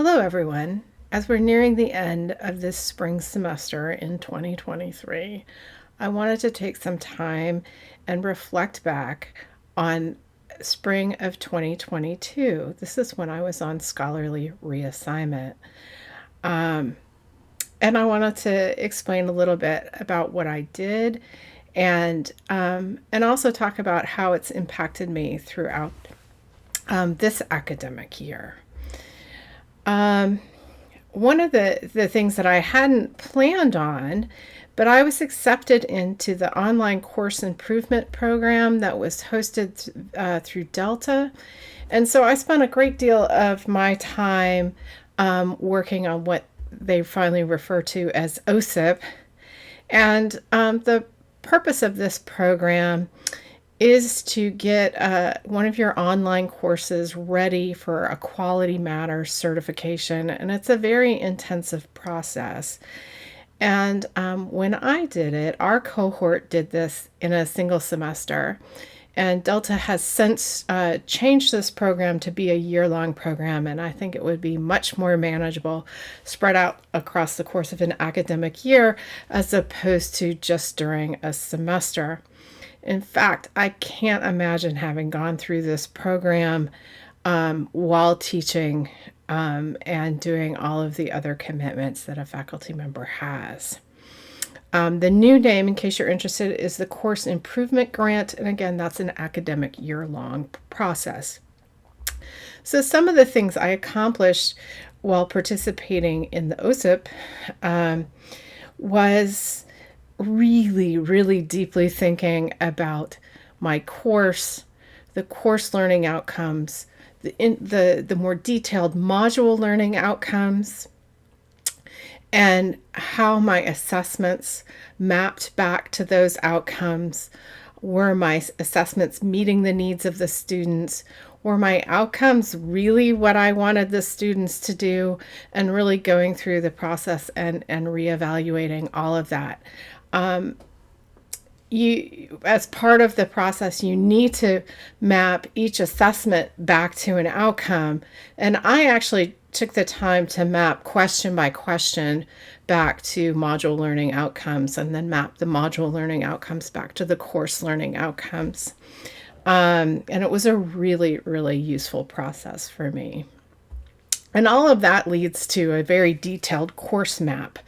Hello, everyone. As we're nearing the end of this spring semester in 2023, I wanted to take some time and reflect back on spring of 2022. This is when I was on scholarly reassignment. And I wanted to explain a little bit about what I did and also talk about how it's impacted me throughout this academic year. One of the things that I hadn't planned on, but I was accepted into the online course improvement program that was hosted through Delta. And so I spent a great deal of my time working on what they finally refer to as OCIP. And the purpose of this program is to get one of your online courses ready for a Quality Matters certification. And it's a very intensive process. And when I did it, our cohort did this in a single semester. And Delta has since changed this program to be a year-long program, and I think it would be much more manageable, spread out across the course of an academic year, as opposed to just during a semester. In fact, I can't imagine having gone through this program while teaching and doing all of the other commitments that a faculty member has. The new name, in case you're interested, is the Course Improvement Grant. And again, that's an academic year-long process. So some of the things I accomplished while participating in the OCIP was really, really deeply thinking about my course, the course learning outcomes, the more detailed module learning outcomes, and how my assessments mapped back to those outcomes. Were my assessments meeting the needs of the students? Were my outcomes really what I wanted the students to do? And really going through the process and reevaluating all of that. As part of the process, you need to map each assessment back to an outcome. And I actually took the time to map question by question back to module learning outcomes, and then map the module learning outcomes back to the course learning outcomes. And it was a really, really useful process for me. And all of that leads to a very detailed course map.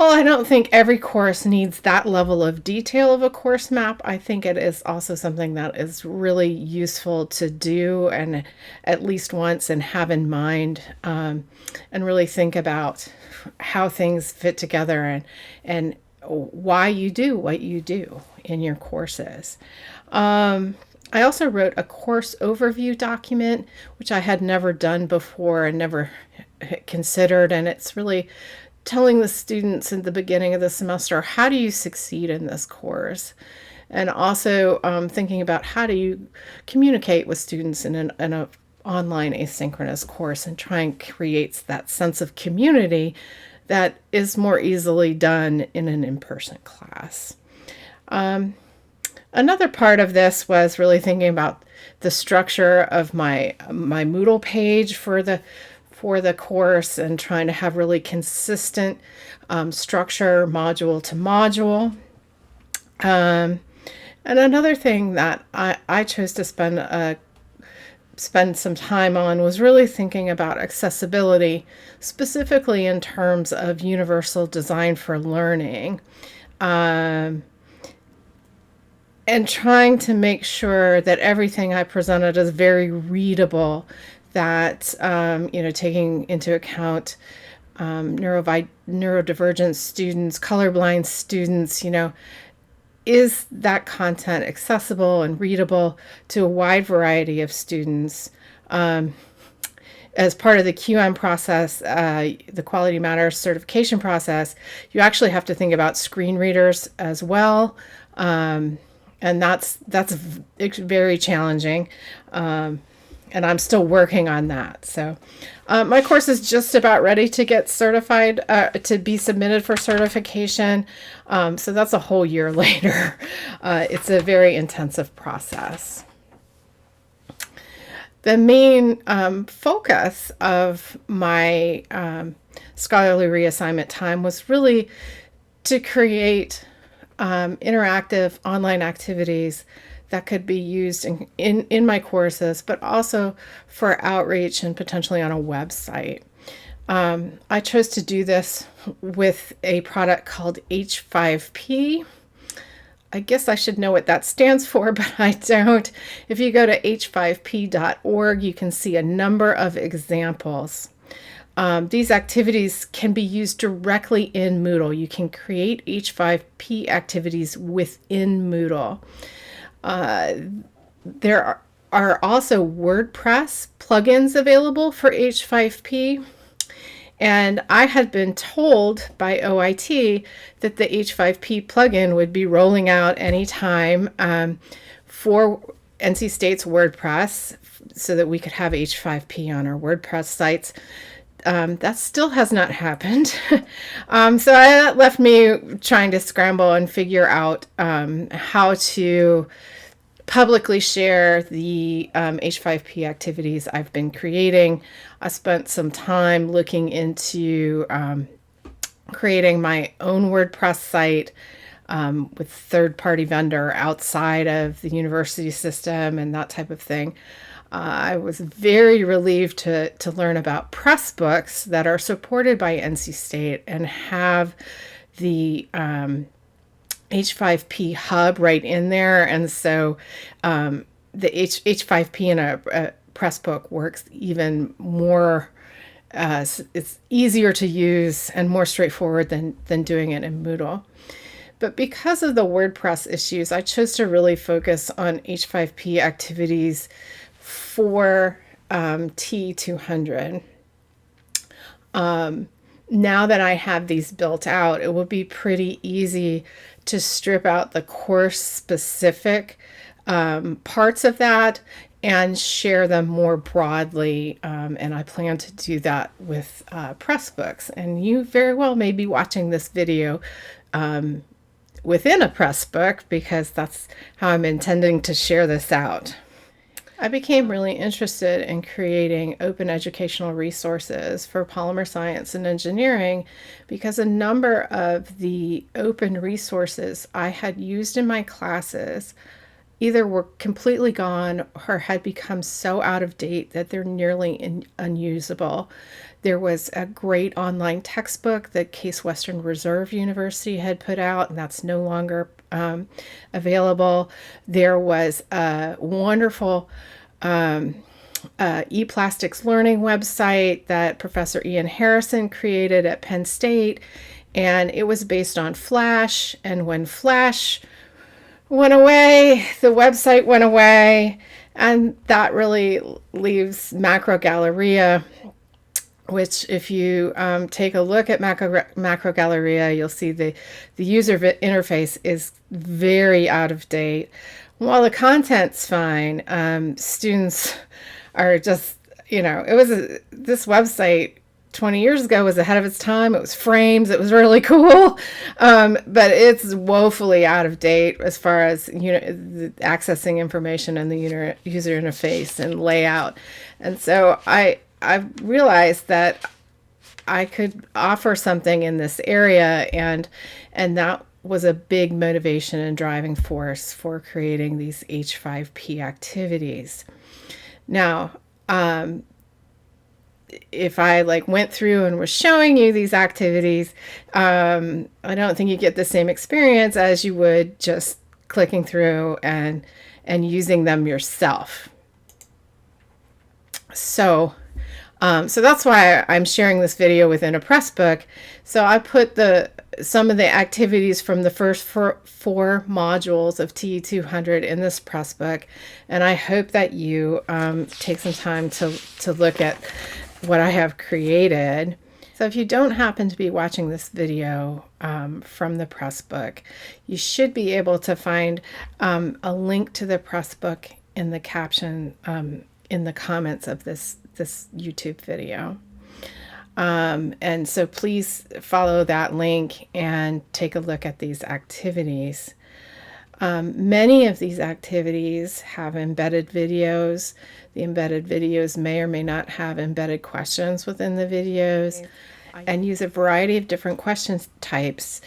Well, I don't think every course needs that level of detail of a course map. I think it is also something that is really useful to do and at least once and have in mind, and really think about how things fit together and why you do what you do in your courses. I also wrote a course overview document, which I had never done before and never considered, and it's really telling the students in the beginning of the semester, how do you succeed in this course? And also thinking about how do you communicate with students in an online asynchronous course, and try and create that sense of community that is more easily done in an in-person class. Another part of this was really thinking about the structure of my Moodle page for the course, and trying to have really consistent structure module to module. And another thing that I chose to spend some time on was really thinking about accessibility, specifically in terms of universal design for learning, and trying to make sure that everything I presented is very readable, that taking into account neurodivergent students, colorblind students, is that content accessible and readable to a wide variety of students? As part of the QM process, the Quality Matters certification process, you actually have to think about screen readers as well. And that's very challenging. And I'm still working on that. So my course is just about ready to get certified, to be submitted for certification. So that's a whole year later. It's a very intensive process. the main focus of my scholarly reassignment time was really to create interactive online activities that could be used in my courses, but also for outreach and potentially on a website. I chose to do this with a product called H5P. I guess I should know what that stands for, but I don't. If you go to h5p.org, you can see a number of examples. These activities can be used directly in Moodle. You can create H5P activities within Moodle. There are also WordPress plugins available for H5P. And I had been told by OIT that the H5P plugin would be rolling out anytime for NC State's WordPress so that we could have H5P on our WordPress sites. That still has not happened. So that left me trying to scramble and figure out how to publicly share the H5P activities I've been creating. I spent some time looking into creating my own WordPress site with third-party vendor outside of the university system and that type of thing. I was very relieved to learn about PressBooks that are supported by NC State and have the H5P hub right in there. And so the H5P in a PressBook works even more, it's easier to use and more straightforward than doing it in Moodle. But because of the WordPress issues, I chose to really focus on H5P activities for T200. Now that I have these built out, it will be pretty easy to strip out the course specific parts of that and share them more broadly. And I plan to do that with PressBooks. And you very well may be watching this video within a PressBook because that's how I'm intending to share this out. I became really interested in creating open educational resources for polymer science and engineering because a number of the open resources I had used in my classes either were completely gone or had become so out of date that they're nearly unusable. There was a great online textbook that Case Western Reserve University had put out, and that's no longer available. There was a wonderful ePlastics learning website that Professor Ian Harrison created at Penn State, and it was based on Flash. And when Flash went away, the website went away, and that really leaves Macro Galleria, which if you take a look at Macro Galleria, you'll see the user interface is very out of date. While the content's fine, students are just, this website 20 years ago was ahead of its time. It was frames. It was really cool. But it's woefully out of date as far as, accessing information and the user interface and layout. And so I realized that I could offer something in this area, and that was a big motivation and driving force for creating these H5P activities. Now, if I went through and was showing you these activities, I don't think you get the same experience as you would just clicking through and using them yourself. So that's why I'm sharing this video within a PressBook. So I put some of the activities from the first four modules of TE200 in this PressBook, and I hope that you take some time to look at what I have created. So if you don't happen to be watching this video from the PressBook, you should be able to find a link to the PressBook in the caption in the comments of this YouTube video. And so please follow that link and take a look at these activities. Many of these activities have embedded videos. The embedded videos may or may not have embedded questions within the videos, and use a variety of different question types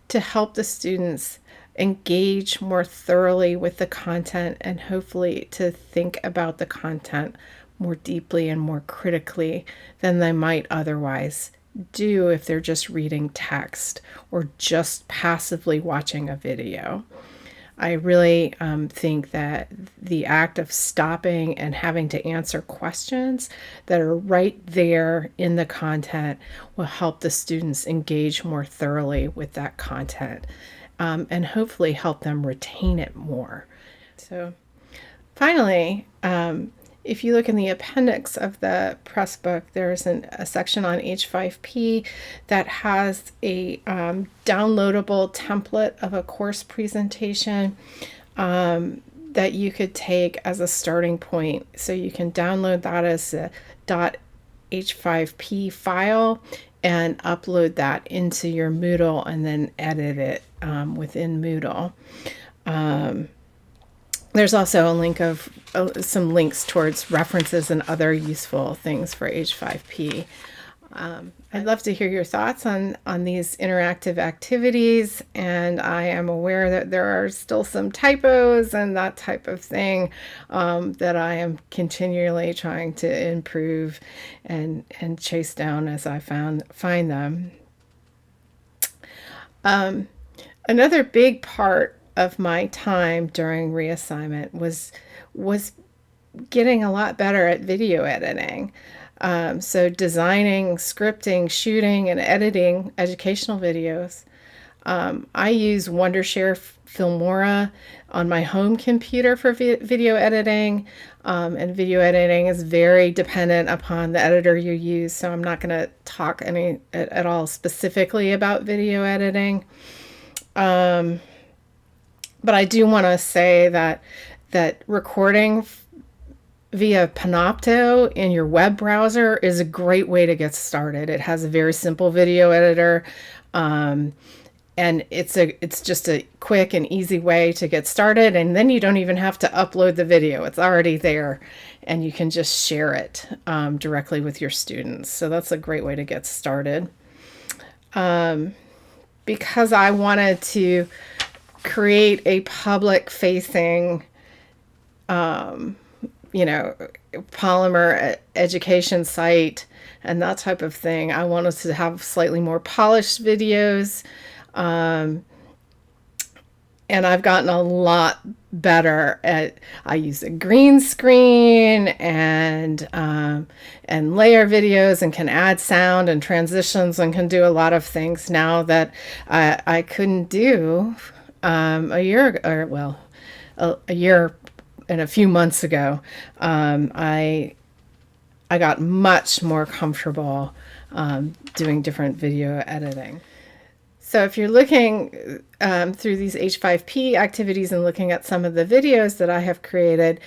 to help the students engage more thoroughly with the content and hopefully to think about the content more deeply and more critically than they might otherwise do if they're just reading text or just passively watching a video. I really think that the act of stopping and having to answer questions that are right there in the content will help the students engage more thoroughly with that content, and hopefully help them retain it more. So finally, if you look in the appendix of the PressBook, there's a section on H5P that has a downloadable template of a course presentation that you could take as a starting point. So you can download that as a .h5p file and upload that into your Moodle and then edit it within Moodle. There's also a link of some links towards references and other useful things for H5P. I'd love to hear your thoughts on these interactive activities, and I am aware that there are still some typos and that type of thing that I am continually trying to improve and chase down as I find them. Another big part of my time during reassignment was getting a lot better at video editing. So designing, scripting, shooting, and editing educational videos. I use Wondershare Filmora on my home computer for video editing, and video editing is very dependent upon the editor you use, so I'm not going to talk at all specifically about video editing. But I do want to say that recording via Panopto in your web browser is a great way to get started. It has a very simple video editor, and it's just a quick and easy way to get started. And then you don't even have to upload the video; it's already there, and you can just share it directly with your students. So that's a great way to get started. Because I wanted to create a public-facing, Polymer education site and that type of thing. I wanted to have slightly more polished videos, and I've gotten a lot better at. I use a green screen and layer videos and can add sound and transitions and can do a lot of things now that I couldn't do a year and a few months ago. I got much more comfortable doing different video editing. So if you're looking through these H5P activities and looking at some of the videos that I have created,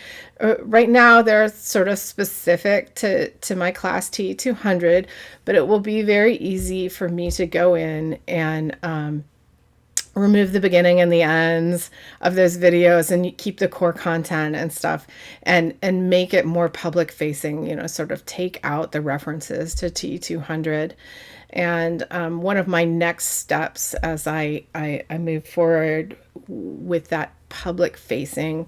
right now they're sort of specific to my class T200, but it will be very easy for me to go in and remove the beginning and the ends of those videos and keep the core content and stuff, and make it more public facing, sort of take out the references to T200. And one of my next steps as I move forward with that public facing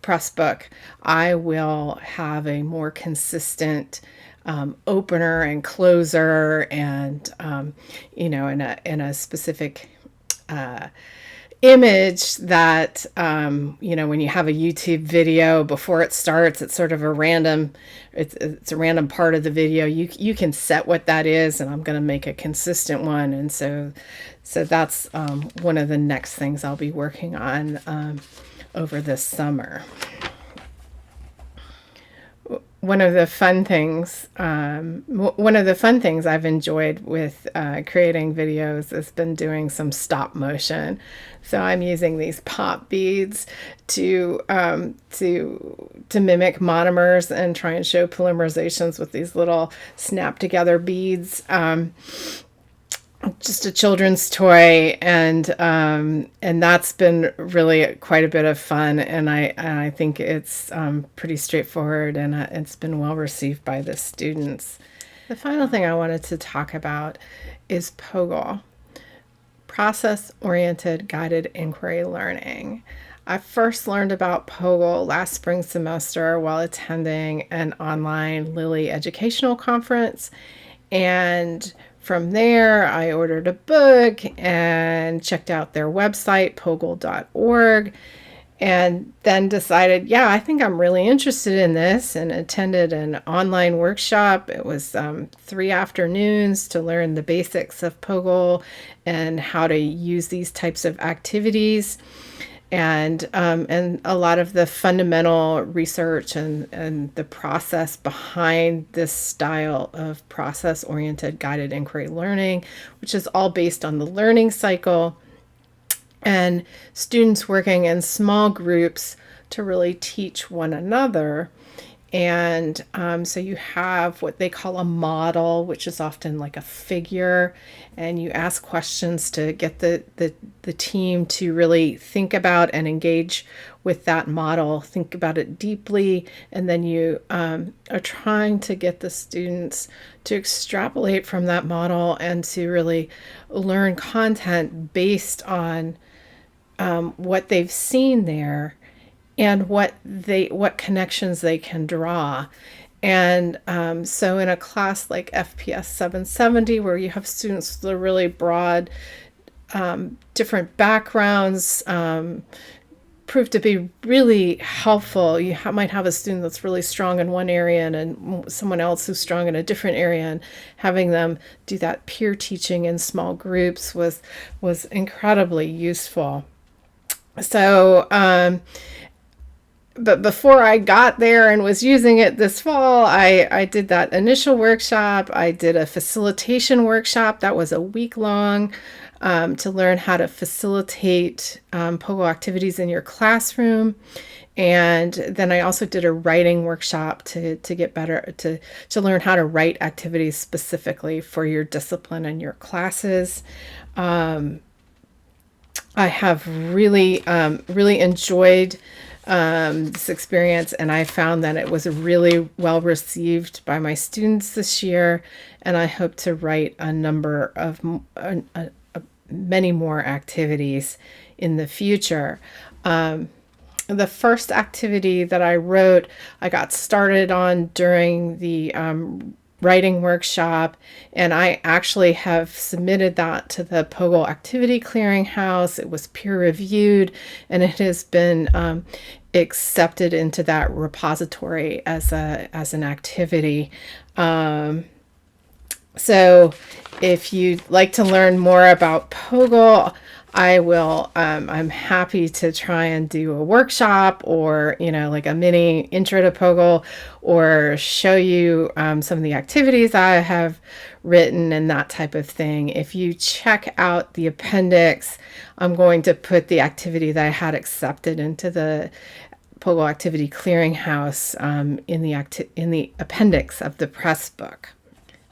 PressBook, I will have a more consistent opener and closer, and in a specific image that when you have a YouTube video, before it starts, it's sort of a random it's a random part of the video. You can set what that is, and I'm going to make a consistent one. And so that's one of the next things I'll be working on over this summer. One of the fun things I've enjoyed with creating videos has been doing some stop motion. So I'm using these pop beads to mimic monomers and try and show polymerizations with these little snap together beads. just a children's toy, and that's been really quite a bit of fun, and I think it's pretty straightforward, and it's been well received by the students. The final thing I wanted to talk about is POGIL, Process-Oriented Guided Inquiry Learning. I first learned about POGIL last spring semester while attending an online Lilly educational conference, and from there, I ordered a book and checked out their website, pogil.org, and then decided, yeah, I think I'm really interested in this, and attended an online workshop. It was 3 afternoons to learn the basics of POGIL and how to use these types of activities. And a lot of the fundamental research and the process behind this style of process-oriented guided inquiry learning, which is all based on the learning cycle, and students working in small groups to really teach one another. And so you have what they call a model, which is often like a figure, and you ask questions to get the team to really think about and engage with that model, think about it deeply, and then you are trying to get the students to extrapolate from that model and to really learn content based on what they've seen there, and what connections they can draw. And so in a class like FPS 770, where you have students with a really broad, different backgrounds, prove to be really helpful. You might have a student that's really strong in one area and someone else who's strong in a different area, and having them do that peer teaching in small groups was incredibly useful. So but before I got there and was using it this fall, I did that initial workshop. I did a facilitation workshop that was a week long, to learn how to facilitate POGIL activities in your classroom. And then I also did a writing workshop to get better, to learn how to write activities specifically for your discipline and your classes. I have really enjoyed this experience, and I found that it was really well received by my students this year, and I hope to write a number of many more activities in the future. The first activity that I wrote, I got started on during the writing workshop, and I actually have submitted that to the POGIL Activity Clearinghouse. It was peer reviewed, and it has been accepted into that repository as an activity. So if you'd like to learn more about POGIL, I'm happy to try and do a workshop, or, like a mini intro to POGIL, or show you some of the activities I have written and that type of thing. If you check out the appendix, I'm going to put the activity that I had accepted into the POGIL Activity Clearinghouse in the appendix of the PressBook.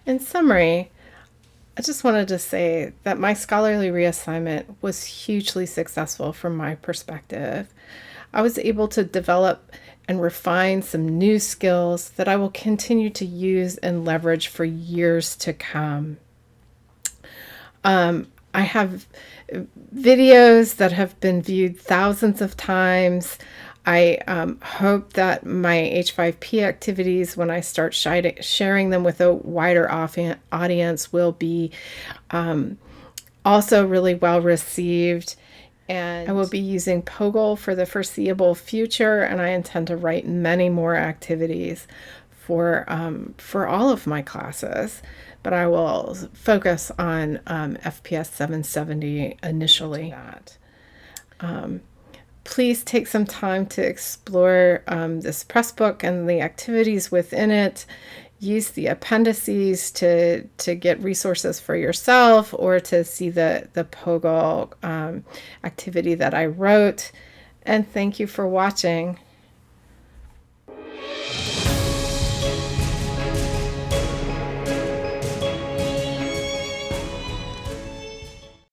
In summary, I just wanted to say that my scholarly reassignment was hugely successful from my perspective. I was able to develop and refine some new skills that I will continue to use and leverage for years to come. I have videos that have been viewed thousands of times. I hope that my H5P activities, when I start sharing them with a wider audience, will be also really well received. And I will be using POGIL for the foreseeable future, and I intend to write many more activities for all of my classes. But I will focus on FPS 770 initially. Please take some time to explore this PressBook and the activities within it. Use the appendices to get resources for yourself, or to see the POGIL activity that I wrote. And thank you for watching.